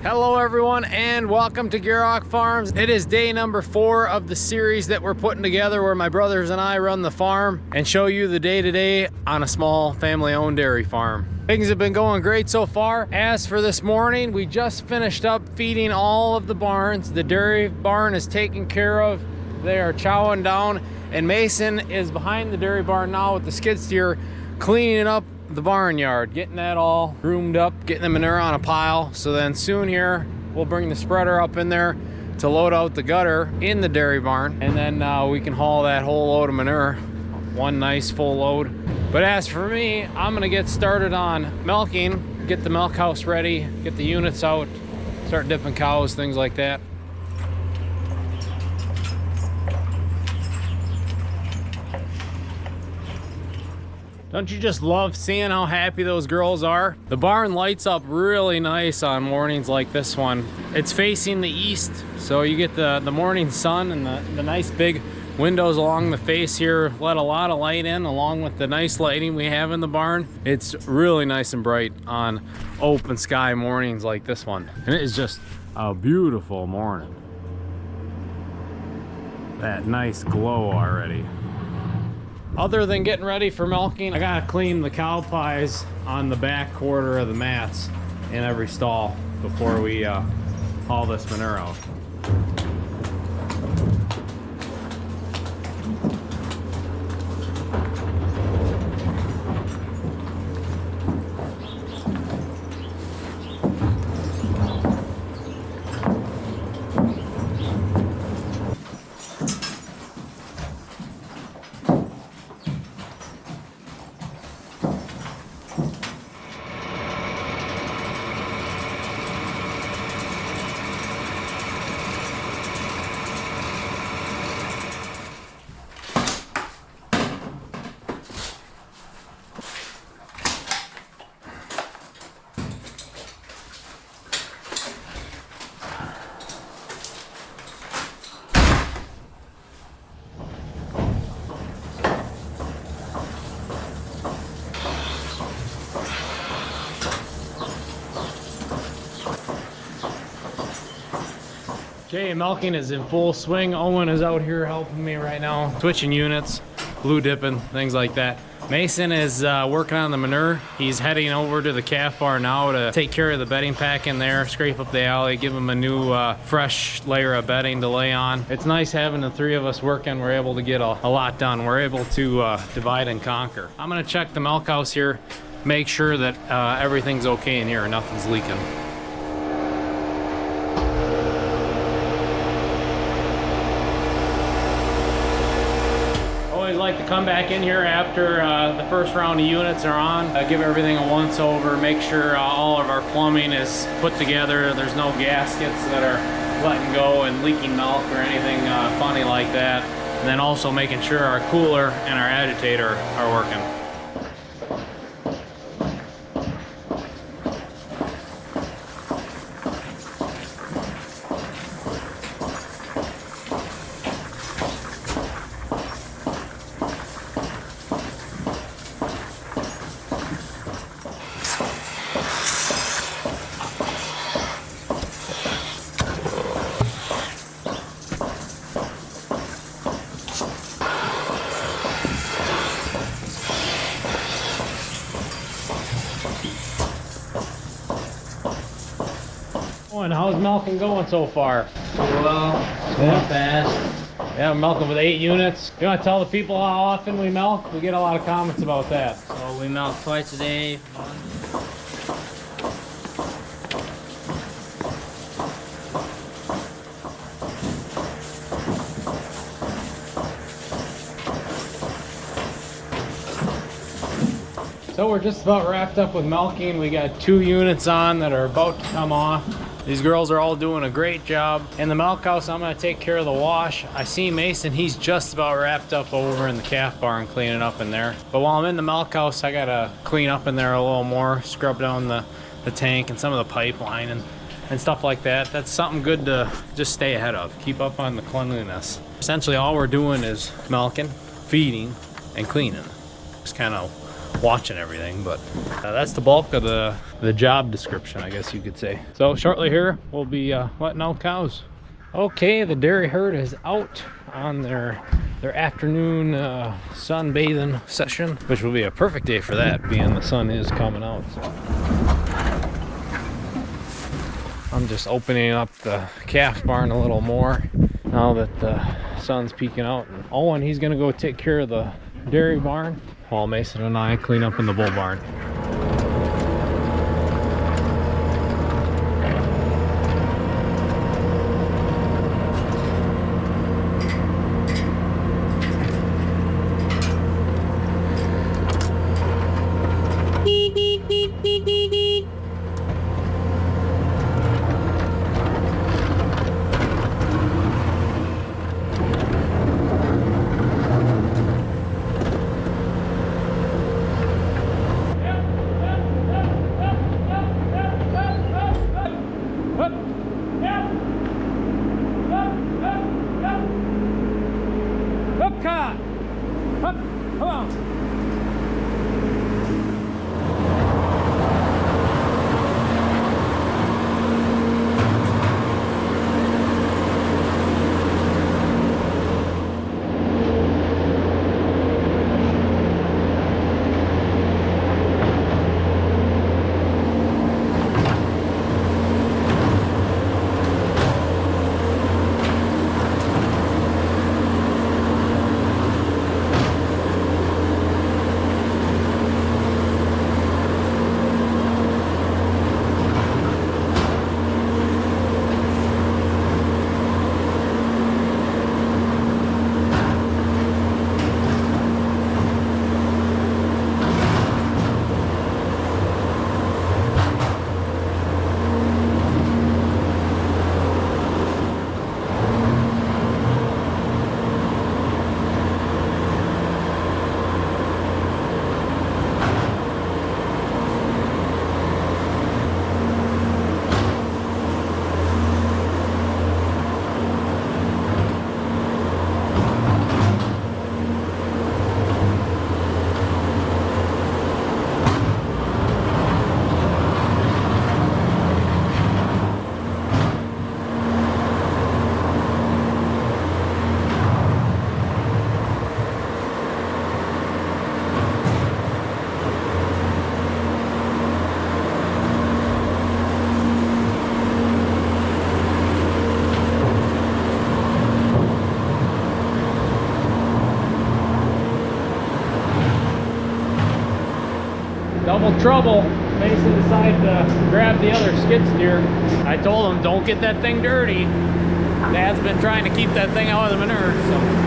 Hello everyone and welcome to Gierok Farms. It is day number 4 of the series that we're putting together where my brothers and I run the farm and show you the day-to-day on a small family-owned dairy farm. Things have been going great so far. As for this morning, we just finished up feeding all of the barns. The dairy barn is taken care of. They are chowing down and Mason is behind the dairy barn now with the skid steer cleaning up the barnyard, getting that all groomed up, getting the manure on a pile. So then soon here we'll bring the spreader up in there to load out the gutter in the dairy barn, and then we can haul that whole load of manure, one nice full load. But as for me, I'm gonna get started on milking, get the milk house ready, get the units out, start dipping cows, things like that. Don't you just love seeing how happy those girls are? The barn lights up really nice on mornings like this one. It's facing the east, so you get the morning sun and the nice big windows along the face here let a lot of light in, along with the nice lighting we have in the barn. It's really nice and bright on open sky mornings like this one. And it is just a beautiful morning. That nice glow already. Other than getting ready for milking, I gotta clean the cow pies on the back quarter of the mats in every stall before we haul this manure out. Okay, milking is in full swing. Owen is out here helping me right now, switching units, blue dipping, things like that. Mason is working on the manure. He's heading over to the calf barn now to take care of the bedding pack in there, scrape up the alley, give him a new fresh layer of bedding to lay on. It's nice having the 3 of us working. We're able to get a lot done. We're able to divide and conquer. I'm gonna check the milk house here, make sure that everything's okay in here, nothing's leaking. I like to come back in here after the first round of units are on, give everything a once over, make sure all of our plumbing is put together, there's no gaskets that are letting go and leaking milk or anything funny like that, and then also making sure our cooler and our agitator are working. And how's milking going so far? Well, not fast. Yeah, I'm milking with 8 units. You want to tell the people how often we milk? We get a lot of comments about that. So we milk twice a day. So we're just about wrapped up with milking. We got 2 units on that are about to come off. These girls are all doing a great job. In the milk house, I'm gonna take care of the wash. I see Mason, he's just about wrapped up over in the calf barn, cleaning up in there. But while I'm in the milk house, I gotta clean up in there a little more, scrub down the tank and some of the pipeline and stuff like that. That's something good to just stay ahead of, keep up on the cleanliness. Essentially all we're doing is milking, feeding, and cleaning. Just kind of watching everything. But that's the bulk of the job description, I guess you could say. So shortly here, we'll be letting out cows. Okay, the dairy herd is out on their afternoon sunbathing session, which will be a perfect day for that, being the sun is coming out. So I'm just opening up the calf barn a little more now that the sun's peeking out. And Owen, he's gonna go take care of the dairy barn while Mason and I clean up in the bull barn. Double trouble. Mason decided to grab the other skid steer. I told him, don't get that thing dirty. Dad's been trying to keep that thing out of the manure, so.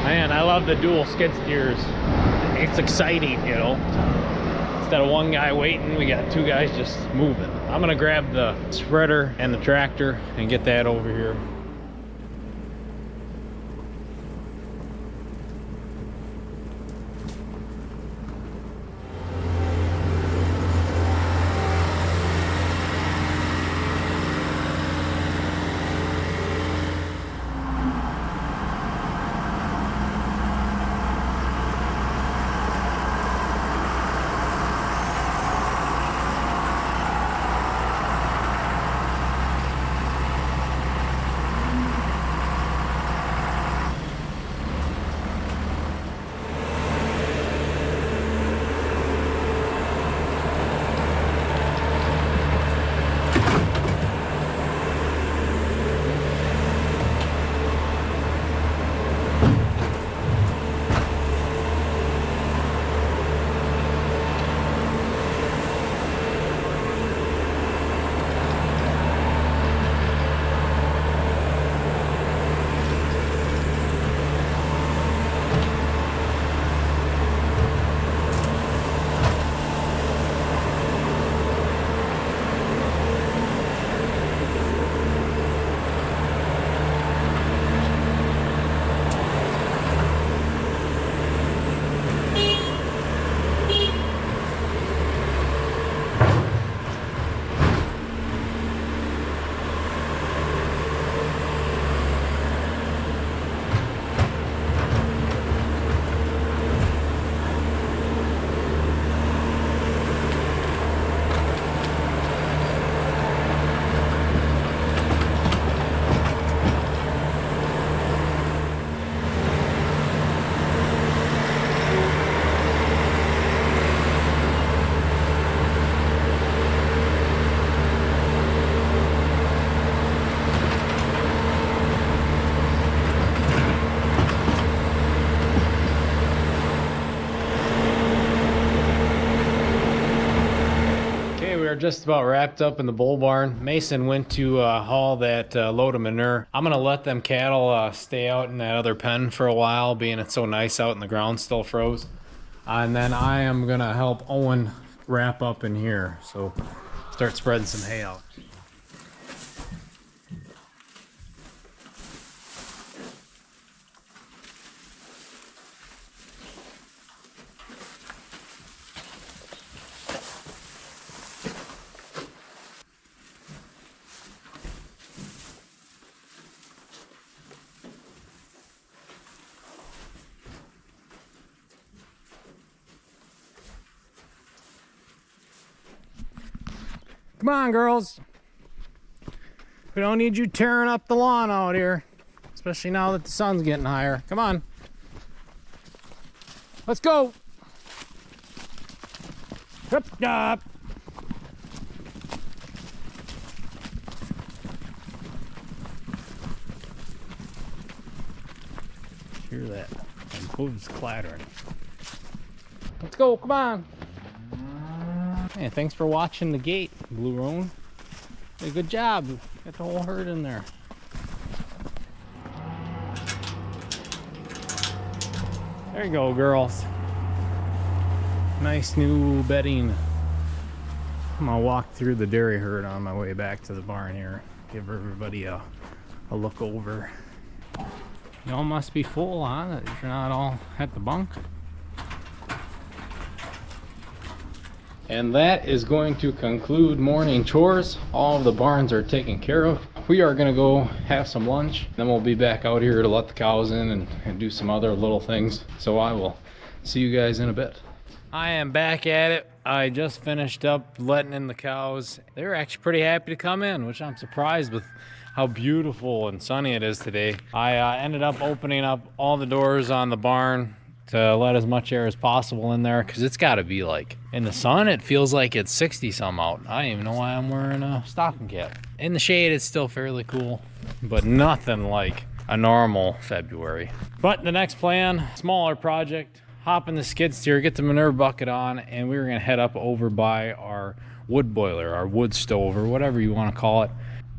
Man, I love the dual skid steers. It's exciting, you know. Instead of one guy waiting, we got two guys just moving. I'm gonna grab the spreader and the tractor and get that over here. Just about wrapped up in the bull barn. Mason went to haul that load of manure. I'm gonna let them cattle stay out in that other pen for a while, being it's so nice out and the ground still froze. And then I am gonna help Owen wrap up in here. So start spreading some hay out. Come on, girls. We don't need you tearing up the lawn out here, especially now that the sun's getting higher. Come on. Let's go. Up, up. Hear that? And hooves clattering. Let's go. Come on. Hey, thanks for watching the gate, Blue Roan. Hey, good job. Got the whole herd in there. There you go, girls. Nice new bedding. I'm gonna walk through the dairy herd on my way back to the barn here. Give everybody a look over. Y'all must be full, huh? That you're not all at the bunk. And that is going to conclude morning chores. All of the barns are taken care of. We are gonna go have some lunch. Then we'll be back out here to let the cows in and do some other little things. So I will see you guys in a bit. I am back at it. I just finished up letting in the cows. They were actually pretty happy to come in, which I'm surprised with how beautiful and sunny it is today. I ended up opening up all the doors on the barn to let as much air as possible in there, because it's got to be like, in the sun it feels like it's 60 some out. I don't even know why I'm wearing a stocking cap. In the shade it's still fairly cool, but nothing like a normal February. But the next plan, smaller project, hop in the skid steer, get the manure bucket on, and we were gonna head up over by our wood boiler, our wood stove, or whatever you want to call it.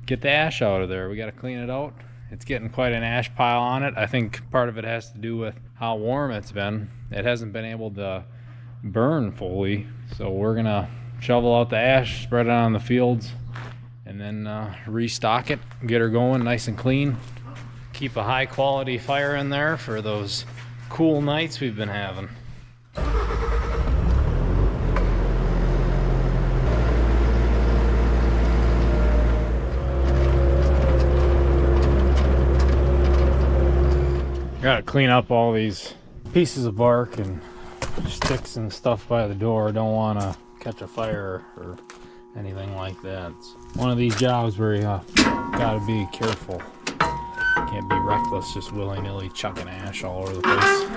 Get the ash out of there. We got to clean it out. It's getting quite an ash pile on it. I think part of it has to do with how warm it's been. It hasn't been able to burn fully, so we're gonna shovel out the ash, spread it on the fields, and then restock it, get her going nice and clean. Keep a high quality fire in there for those cool nights we've been having. Gotta clean up all these pieces of bark and sticks and stuff by the door. Don't want to catch a fire or anything like that. It's one of these jobs where you gotta be careful. Can't be reckless, just willy-nilly chucking ash all over the place.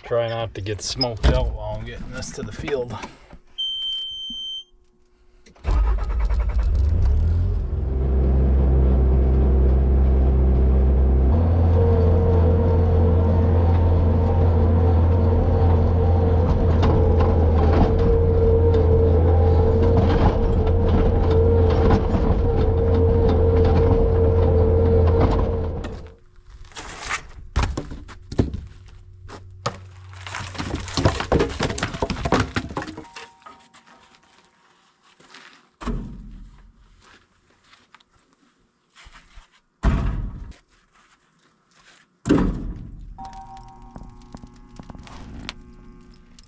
Try not to get smoked out while I'm getting this to the field.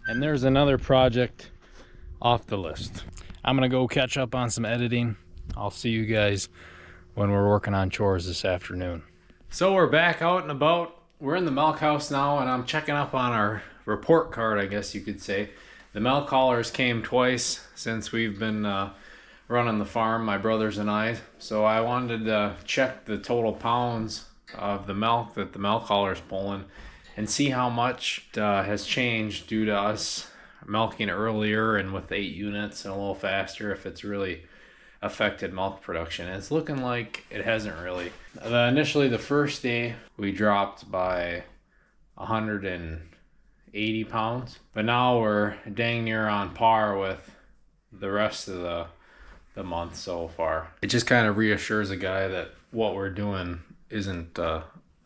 And there's another project off the list. I'm gonna go catch up on some editing. I'll see you guys when we're working on chores this afternoon. So we're back out and about. We're in the milk house now, and I'm checking up on our report card, I guess you could say. The milk haulers came twice since we've been running the farm, my brothers and I. So I wanted to check the total pounds of the milk that the milk hauler's pulling and see how much has changed due to us milking earlier and with 8 units and a little faster, if it's really affected milk production. And it's looking like it hasn't really. Initially, the first day, we dropped by 180 pounds, but now we're dang near on par with the rest of the month so far. It just kind of reassures a guy that what we're doing isn't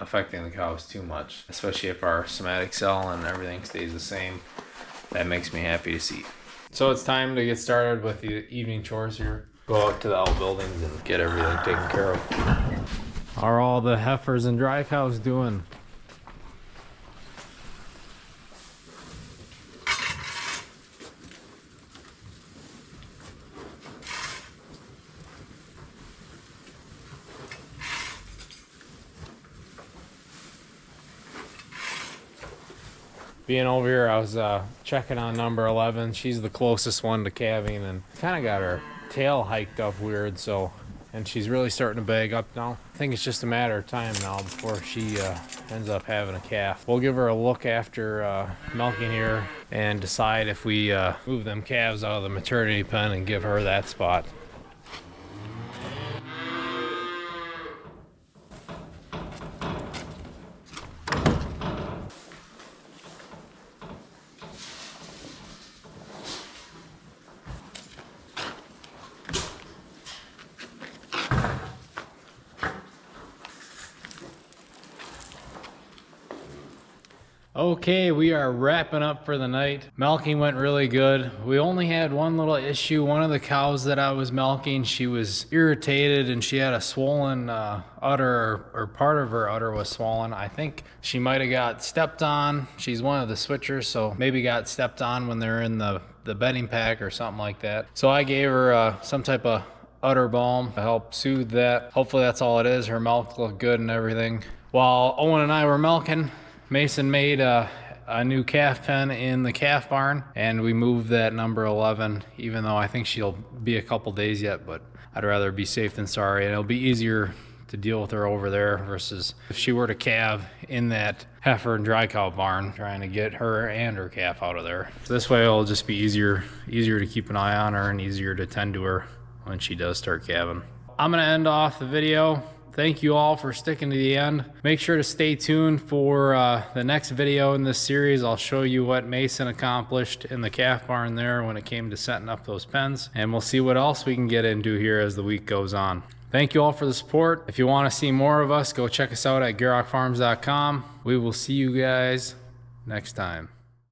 affecting the cows too much, especially if our somatic cell and everything stays the same. That makes me happy to see. So it's time to get started with the evening chores here. Go out to the outbuildings and get everything taken care of. How are all the heifers and dry cows doing? Being over here, I was checking on number 11. She's the closest one to calving and kind of got her tail hiked up weird, and she's really starting to bag up now. I think it's just a matter of time now before she ends up having a calf. We'll give her a look after milking here and decide if we move them calves out of the maternity pen and give her that spot. Okay, we are wrapping up for the night. Milking went really good. We only had one little issue. One of the cows that I was milking, she was irritated and she had a swollen udder, or part of her udder was swollen. I think she might have got stepped on. She's one of the switchers, so maybe got stepped on when they're in the bedding pack or something like that. So I gave her some type of udder balm to help soothe that. Hopefully that's all it is. Her milk looked good and everything. While Owen and I were milking, Mason made a new calf pen in the calf barn, and we moved that number 11, even though I think she'll be a couple days yet, but I'd rather be safe than sorry. And it'll be easier to deal with her over there versus if she were to calve in that heifer and dry cow barn, trying to get her and her calf out of there. So this way it'll just be easier to keep an eye on her and easier to tend to her when she does start calving. I'm gonna end off the video. Thank you all for sticking to the end. Make sure to stay tuned for the next video in this series. I'll show you what Mason accomplished in the calf barn there when it came to setting up those pens, and we'll see what else we can get into here as the week goes on. Thank you all for the support. If you want to see more of us, go check us out at GierokFarms.com. We will see you guys next time.